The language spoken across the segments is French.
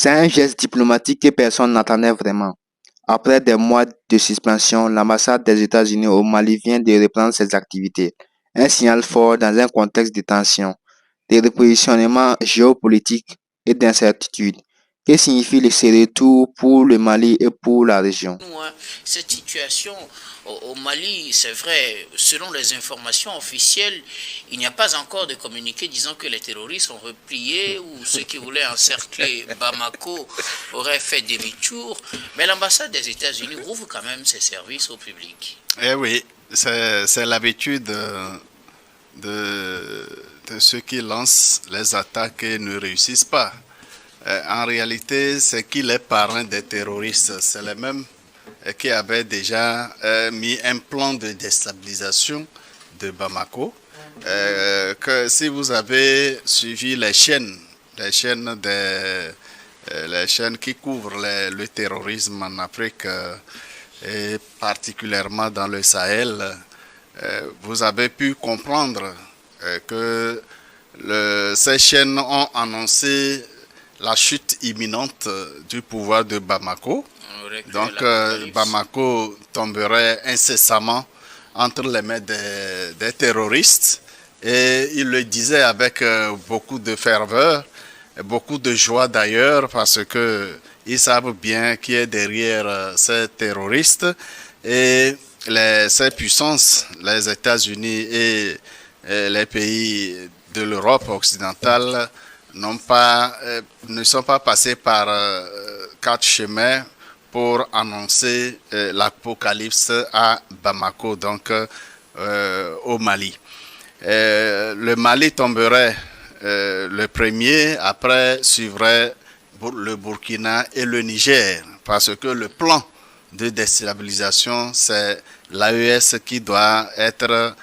C'est un geste diplomatique que personne n'attendait vraiment. Après des mois de suspension, l'ambassade des États-Unis au Mali vient de reprendre ses activités. Un signal fort dans un contexte de tension, de repositionnement géopolitique et d'incertitude. Que signifie ce retour pour le Mali et pour la région? Nous, hein, cette situation au Mali, c'est vrai, selon les informations officielles, il n'y a pas encore de communiqué disant que les terroristes ont replié ou ceux qui voulaient encercler Bamako auraient fait demi-tour. Mais l'ambassade des États-Unis rouvre quand même ses services au public. Eh oui, c'est l'habitude de ceux qui lancent les attaques et ne réussissent pas. En réalité, c'est qu'il est parrain des terroristes. C'est les mêmes qui avaient déjà mis un plan de déstabilisation de Bamako. Que si vous avez suivi les chaînes qui couvrent le terrorisme en Afrique et particulièrement dans le Sahel, vous avez pu comprendre que ces chaînes ont annoncé la chute imminente du pouvoir de Bamako. Donc Bamako tomberait incessamment entre les mains des terroristes. Et il le disait avec beaucoup de ferveur, beaucoup de joie d'ailleurs, parce que ils savent bien qui est derrière ces terroristes. Et ces puissances, les États-Unis et les pays de l'Europe occidentale, ne sont pas passés par quatre chemins pour annoncer l'apocalypse à Bamako, donc au Mali. Le Mali tomberait le premier, après suivrait le Burkina et le Niger, parce que le plan de déstabilisation, c'est l'AES qui doit être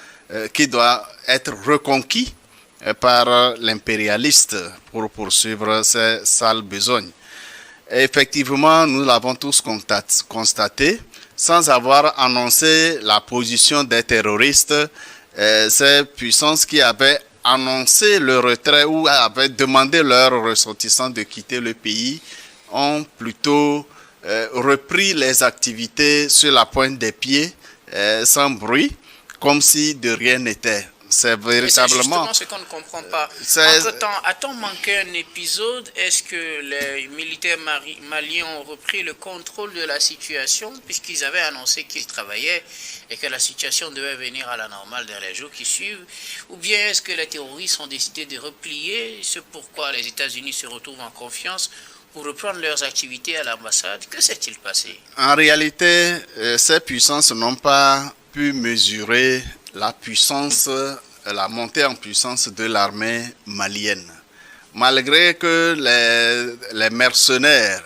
reconquis par l'impérialiste pour poursuivre ses sales besognes. Et effectivement, nous l'avons tous constaté, sans avoir annoncé la position des terroristes, ces puissances qui avaient annoncé le retrait ou avaient demandé leurs ressortissants de quitter le pays ont plutôt repris les activités sur la pointe des pieds, sans bruit, comme si de rien n'était. C'est véritablement... C'est justement ce qu'on ne comprend pas. Entre-temps, a-t-on manqué un épisode? Est-ce que les militaires maliens ont repris le contrôle de la situation puisqu'ils avaient annoncé qu'ils travaillaient et que la situation devait venir à la normale dans les jours qui suivent? Ou bien est-ce que les terroristes ont décidé de replier? C'est pourquoi les États-Unis se retrouvent en confiance pour reprendre leurs activités à l'ambassade. Que s'est-il passé? En réalité, ces puissances n'ont pas pu mesurer la puissance, la montée en puissance de l'armée malienne. Malgré que les mercenaires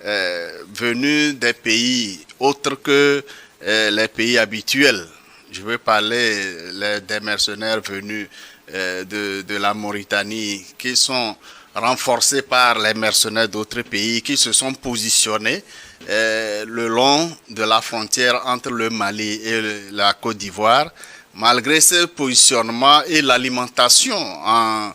venus des pays autres que les pays habituels, je veux parler des mercenaires venus de la Mauritanie, qui sont renforcés par les mercenaires d'autres pays, qui se sont positionnés le long de la frontière entre le Mali et la Côte d'Ivoire. Malgré ce positionnement et l'alimentation en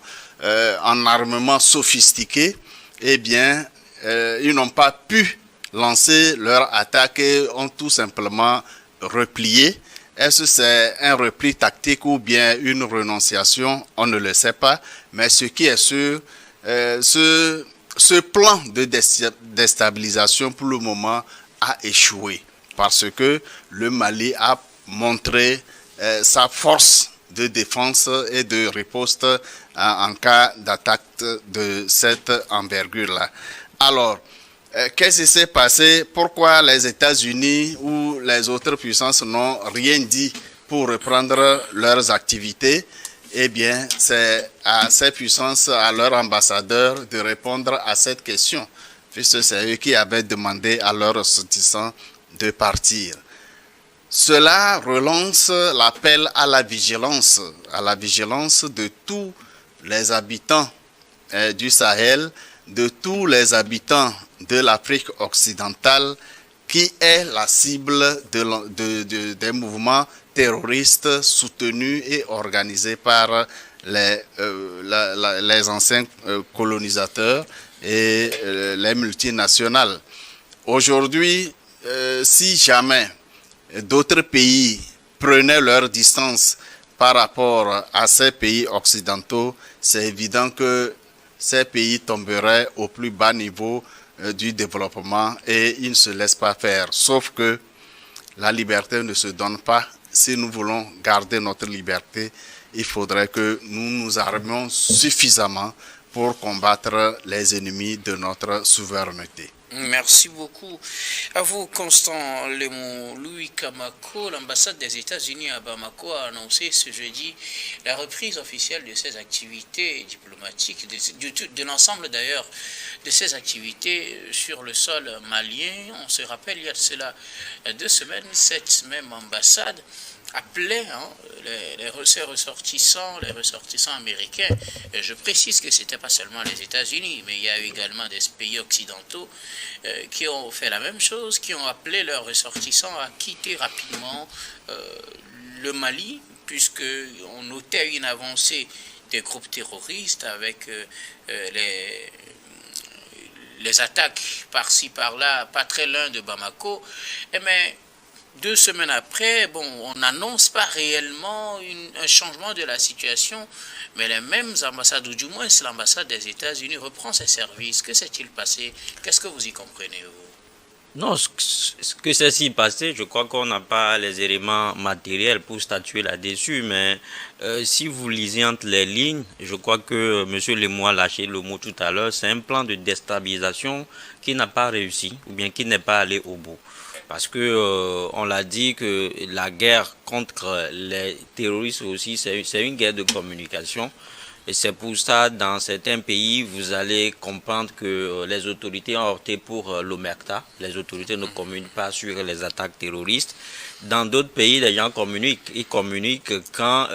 armement sophistiqué, eh bien, ils n'ont pas pu lancer leur attaque et ont tout simplement replié. Est-ce que c'est un repli tactique ou bien une renonciation? On ne le sait pas. Mais ce qui est sûr, ce plan de déstabilisation pour le moment a échoué parce que le Mali a montré sa force de défense et de riposte en cas d'attaque de cette envergure-là. Alors, qu'est-ce qui s'est passé? Pourquoi les États-Unis ou les autres puissances n'ont rien dit pour reprendre leurs activités? Eh bien, c'est à ces puissances, à leurs ambassadeurs, de répondre à cette question, puisque c'est eux qui avaient demandé à leurs ressortissants de partir. Cela relance l'appel à la vigilance de tous les habitants du Sahel, de tous les habitants de l'Afrique occidentale, qui est la cible des mouvements terroristes soutenus et organisés par les anciens colonisateurs et les multinationales. Aujourd'hui, si jamais d'autres pays prenaient leur distance par rapport à ces pays occidentaux, c'est évident que ces pays tomberaient au plus bas niveau du développement et ils ne se laissent pas faire. Sauf que la liberté ne se donne pas. Si nous voulons garder notre liberté, il faudrait que nous nous armions suffisamment pour combattre les ennemis de notre souveraineté. Merci beaucoup. À vous, Constant Lemon. Louis Kamako, l'ambassade des États-Unis à Bamako a annoncé ce jeudi la reprise officielle de ses activités diplomatiques, de l'ensemble d'ailleurs de ses activités sur le sol malien. On se rappelle, il y a de cela 2 semaines, cette même ambassade appelait ses ressortissants, les ressortissants américains. Et je précise que ce n'était pas seulement les États-Unis, mais il y a eu également des pays occidentaux qui ont fait la même chose, qui ont appelé leurs ressortissants à quitter rapidement le Mali, puisqu'on notait une avancée des groupes terroristes avec les attaques par-ci par-là, pas très loin de Bamako. Mais 2 semaines après, bon, on n'annonce pas réellement un changement de la situation, mais les mêmes ambassades, ou du moins l'ambassade des États-Unis reprend ses services. Que s'est-il passé? Qu'est-ce que vous y comprenez, vous? Non, ce que s'est passé, je crois qu'on n'a pas les éléments matériels pour statuer là-dessus, mais si vous lisez entre les lignes, je crois que M. Lemoy a lâché le mot tout à l'heure, c'est un plan de déstabilisation qui n'a pas réussi, ou bien qui n'est pas allé au bout. Parce que on l'a dit que la guerre contre les terroristes aussi, c'est une guerre de communication. Et c'est pour ça, dans certains pays, vous allez comprendre que les autorités ont opté pour l'omerta. Les autorités ne communiquent pas sur les attaques terroristes. Dans d'autres pays, les gens communiquent. Ils communiquent quand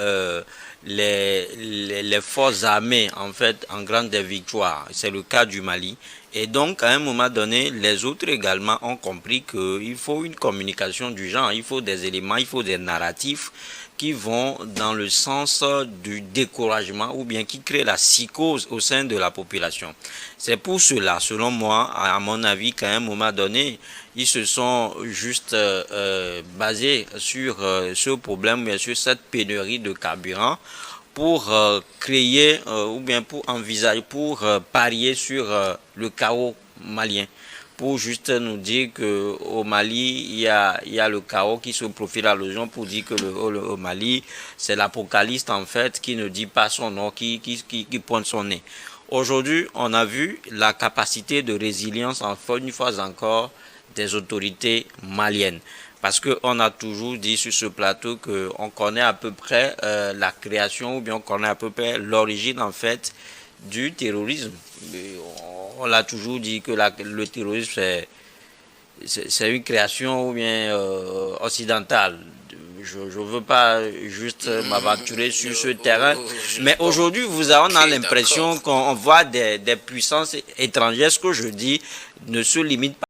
les forces armées, en fait, engrantent des victoires. C'est le cas du Mali. Et donc, à un moment donné, les autres également ont compris qu'il faut une communication du genre, il faut des éléments, il faut des narratifs qui vont dans le sens du découragement ou bien qui créent la psychose au sein de la population. C'est pour cela, selon moi, à mon avis, qu'à un moment donné, ils se sont juste basés sur ce problème, bien sûr, cette pénurie de carburant, pour créer ou bien pour envisager, pour parier sur le chaos malien. Pour juste nous dire que au Mali, il y a le chaos qui se profile à l'horizon, pour dire que au Mali, c'est l'apocalypse en fait qui ne dit pas son nom, qui pointe son nez. Aujourd'hui, on a vu la capacité de résilience, une fois encore, des autorités maliennes. Parce qu'on a toujours dit sur ce plateau qu'on connaît à peu près la création ou bien on connaît à peu près l'origine en fait du terrorisme. On l'a toujours dit que le terrorisme c'est une création ou bien occidentale. Je ne veux pas juste m'aventurer sur ce terrain, mais aujourd'hui on a l'impression qu'on voit des puissances étrangères. Ce que je dis ne se limite pas